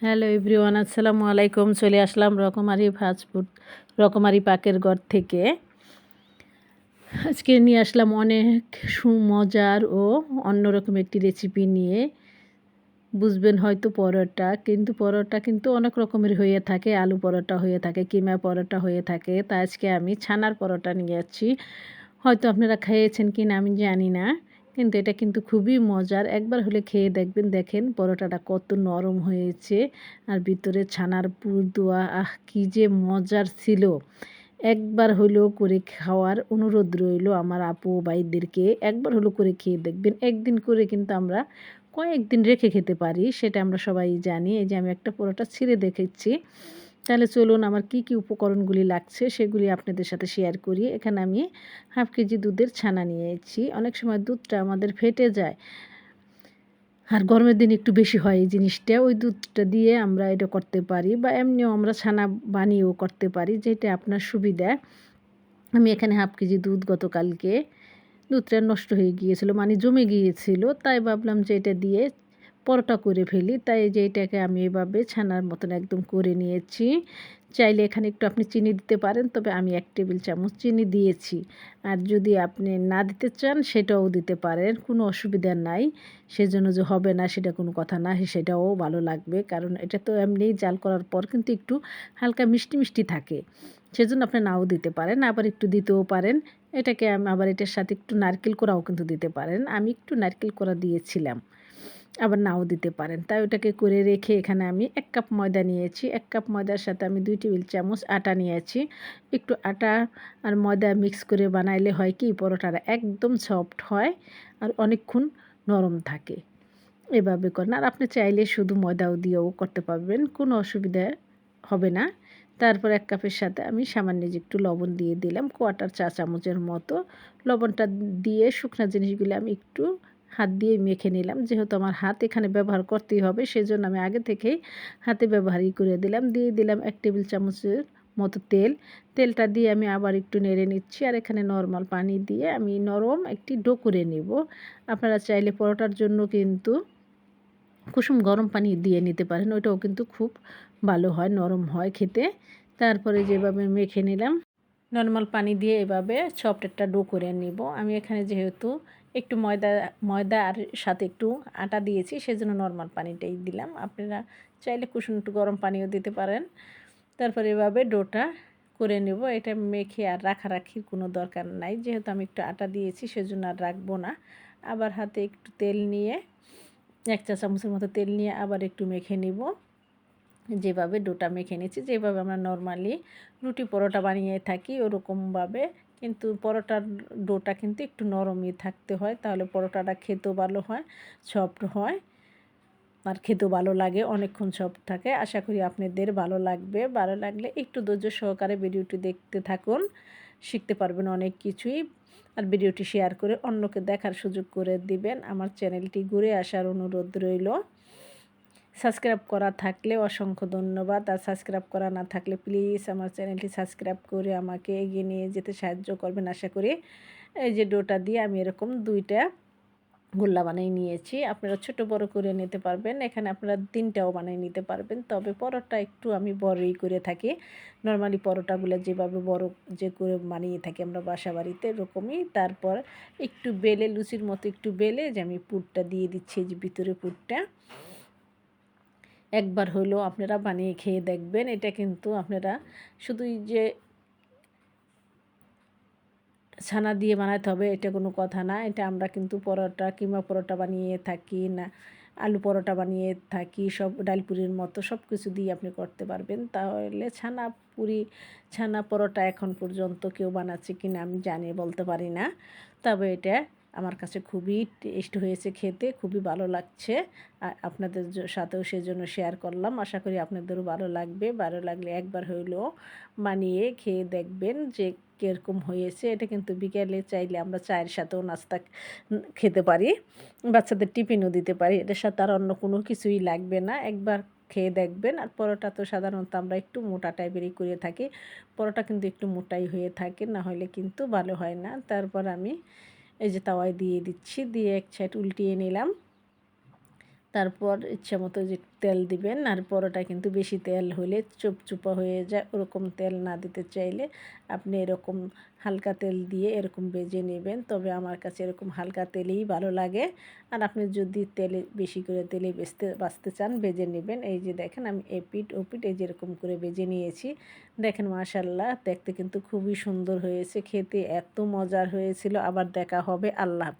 Hello everyone, আসসালামু আলাইকুম। চলে আসলাম রকমারি ফাস্টফুড, রকমারি পাকের ঘর থেকে। আজকে নিয়ে আসলাম অনেক সুমজার ও অন্যরকম একটি রেসিপি নিয়ে। বুঝবেন হয়তো পরোটা, কিন্তু পরোটা কিন্তু অনেক রকমের হয়ে থাকে। আলু পরোটা হয়ে থাকে, কিমা পরোটা হয়ে থাকে। তা আজকে আমি ছানার পরোটা নিয়ে যাচ্ছি। হয়তো আপনারা খেয়েছেন কি না আমি জানি না, কিন্তু এটা কিন্তু খুবই মজার। একবার হলে খেয়ে দেখবেন, দেখেন পরোটাটা কত নরম হয়েছে আর ভিতরে ছানার পুর দেওয়া, কি যে মজার ছিল। একবার হলেও করে খাওয়ার অনুরোধ রইল আমার আপু ভাইদেরকে, একবার হলেও করে খেয়ে দেখবেন। একদিন করে কিন্তু আমরা কয়েকদিন রেখে খেতে পারি, সেটা আমরা সবাই জানি। এই যে আমি একটা পরোটা ছিঁড়ে দেখেছি। তাহলে চলুন আমার কি কি উপকরণগুলি লাগছে সেগুলি আপনাদের সাথে শেয়ার করি। এখানে আমি হাফ কেজি দুধের ছানা নিয়েছি। অনেক সময় দুধটা আমাদের ফেটে যায়, আর গরমের দিন একটু বেশি হয় এই জিনিসটা। ওই দুধটা দিয়ে আমরা এটা করতে পারি, বা এমনিও আমরা ছানা বানিয়েও করতে পারি, যেটা আপনার সুবিধা। আমি এখানে হাফ কেজি দুধ, গতকালকে দুধটা নষ্ট হয়ে গিয়েছিল, মানে জমে গিয়েছিল, তাই ভাবলাম যে এটা দিয়ে পরোটা করে ফেলি। তাই যে এটাকে আমি এভাবে ছানার মতন একদম করে নিয়েছি। চাইলে এখানে একটু আপনি চিনি দিতে পারেন, তবে আমি 1 টেবিল চামচ চিনি দিয়েছি। আর যদি আপনি না দিতে চান সেটাও দিতে পারেন, কোনো অসুবিধা নাই। সেজন্য যে হবে না সেটা কোনো কথা না, সেটাও ভালো লাগবে, কারণ এটা তো এমনিই জাল করার পর কিন্তু একটু হালকা মিষ্টি মিষ্টি থাকে। সেজন্য আপনি নাও দিতে পারেন, আবার একটু দিতেও পারেন। এটাকে আমি আবার এটার সাথে একটু নারকেল কোড়াও কিন্তু দিতে পারেন। আমি একটু নারকেল কোড়া দিয়েছিলাম, আবার নাও দিতে পারেন। তাই ওটাকে করে রেখে এখানে আমি 1 কাপ ময়দা নিয়েছি। 1 কাপ ময়দার সাথে আমি 2 টেবিল চামচ আটা নিয়েছি। একটু আটা আর ময়দা মিক্স করে বানাইলে হয় কি, পরোটাটা একদম সফট হয় আর অনেকক্ষণ নরম থাকে। এভাবে করেন। আর আপনি চাইলে শুধু ময়দাও দিয়েও করতে পারবেন, কোনো অসুবিধা হবে না। তারপর 1 কাপের সাথে আমি সামান্য যে একটু লবণ দিয়ে দিলাম, কোয়ার্টার চা চামচের মতো। লবণটা দিয়ে শুকনা জিনিসগুলো আমি একটু হাত দিয়ে মেখে নিলাম। যেহেতু আমার হাত এখানে ব্যবহার করতেই হবে, সেজন্য আমি আগে থেকেই হাতে ব্যবহারই করে দিলাম। দিয়ে দিলাম 1 টেবিল চামচের মতো তেল। তেলটা দিয়ে আমি আবার একটু নেড়ে নিচ্ছি। আর এখানে নরমাল পানি দিয়ে আমি নরম একটি ডো করে নেব। আপনারা চাইলে পরোটার জন্য কিন্তু কুসুম গরম পানি দিয়ে নিতে পারেন, ওইটাও কিন্তু খুব ভালো হয়, নরম হয় খেতে। তারপরে যেভাবে মেখে নিলাম, নর্মাল পানি দিয়ে এভাবে সফট একটা ডো করে নিব। আমি এখানে যেহেতু একটু ময়দা আর সাথে একটু আটা দিয়েছি, সেজন্য নর্মাল পানিটাই দিলাম। আপনারা চাইলে কুসুম একটু গরম পানিও দিতে পারেন। তারপরে এভাবে ডোটা করে নেব। এটা মেখে আর রাখারাখির কোনো দরকার নাই, যেহেতু আমি একটু আটা দিয়েছি সেজন্য আর রাখবো না। আবার হাতে একটু তেল নিয়ে, 1 চা চামচের মতো তেল নিয়ে আবার একটু মেখে নিব। যেভাবে ডোটা মেখে নিয়েছি, যেভাবে আমরা নর্মালি রুটি পরোটা বানিয়ে থাকি ওরকমভাবে, কিন্তু পরোটার ডোটা কিন্তু একটু নরমই থাকতে হয়, তাহলে পরোটাটা খেতেও ভালো হয়, সফট হয় আর খেতেও ভালো লাগে, অনেকক্ষণ সফট থাকে। আশা করি আপনাদের ভালো লাগবে। ভালো লাগলে একটু ধৈর্য সহকারে ভিডিওটি দেখতে থাকুন, শিখতে পারবেন অনেক কিছুই। আর ভিডিওটি শেয়ার করে অন্যকে দেখার সুযোগ করে দিবেন। আমার চ্যানেলটি ঘুরে আসার অনুরোধ রইল। সাবস্ক্রাইব করা থাকলে অসংখ্য ধন্যবাদ, আর সাবস্ক্রাইব করা না থাকলে প্লিজ আমার চ্যানেলটি সাবস্ক্রাইব করে আমাকে এগিয়ে নিয়ে যেতে সাহায্য করবেন আশা করি। এই যে ডোটা দিয়ে আমি এরকম 2টা গোল্লা বানিয়ে নিয়েছি। আপনারা ছোট বড় করে নিতে পারবেন, এখানে আপনারা 3টাও বানিয়ে নিতে পারবেন, তবে পরোটা একটু আমি বড়ই করে থাকি। নর্মালি পরোটাগুলো যেভাবে বড় যে করে বানিয়ে থাকি আমরা বাসা বাড়িতে, এরকমই। তারপর একটু বেলে, লুচির মতো একটু বেলে যে আমি পুরটা দিয়ে দিচ্ছি, যে ভিতরে পুরটা। একবার হলেও আপনারা বানিয়ে খেয়ে দেখবেন। এটা কিন্তু আপনারা শুধুই যে ছানা দিয়ে বানাতে হবে এটা কোনো কথা না। এটা আমরা কিন্তু পরোটা, কিংবা পরোটা বানিয়ে থাকি না, আলু পরোটা বানিয়ে থাকি, সব ডাল পুরির মতো সব কিছু দিয়ে আপনি করতে পারবেন। তাহলে ছানা পুরি, ছানা পরোটা এখন পর্যন্ত কেউ বানাচ্ছে কি না আমি জানি বলতে পারি না, তবে এটা আমার কাছে খুবই টেস্ট হয়েছে, খেতে খুবই ভালো লাগছে। আর আপনাদের সাথেও সেজন্য শেয়ার করলাম। আশা করি আপনাদেরও ভালো লাগবে। ভালো লাগলে একবার হইলেও বানিয়ে খেয়ে দেখবেন যে কীরকম হয়েছে। এটা কিন্তু বিকেলে চাইলে আমরা চায়ের সাথেও নাস্তা খেতে পারি, বাচ্চাদের টিফিনও দিতে পারি। এটার সাথে আর অন্য কোনো কিছুই লাগবে না, একবার খেয়ে দেখবেন। আর পরোটা তো সাধারণত আমরা একটু মোটা টাইপেরই করে থাকি, পরোটা কিন্তু একটু মোটাই হয়ে থাকে, না হলে কিন্তু ভালো হয় না। তারপর আমি এই যে তাওয়ায় দিয়ে দিচ্ছি, দিয়ে এক সাইড উল্টিয়ে নিলাম। তারপর ইচ্ছা মতো যে তেল দিবেন। আর পরোটা কিন্তু বেশি তেল হলে চুপচুপা হয়ে যায়, ওরকম তেল না দিতে চাইলে আপনি এরকম হালকা তেল দিয়ে এরকম ভেজে নেবেন। তবে আমার কাছে এরকম হালকা তেলেই ভালো লাগে। আর আপনি যদি তেলে বেশি করে তেলে বাছতে চান ভেজে নেবেন। এই যে দেখেন আমি এপিঠ ওপিঠ এই যে এরকম করে ভেজে নিয়েছি। দেখেন মাশাআল্লাহ দেখতে কিন্তু খুবই সুন্দর হয়েছে, খেতে এত মজার হয়েছিল। আবার দেখা হবে। আল্লাহ হাফেজ।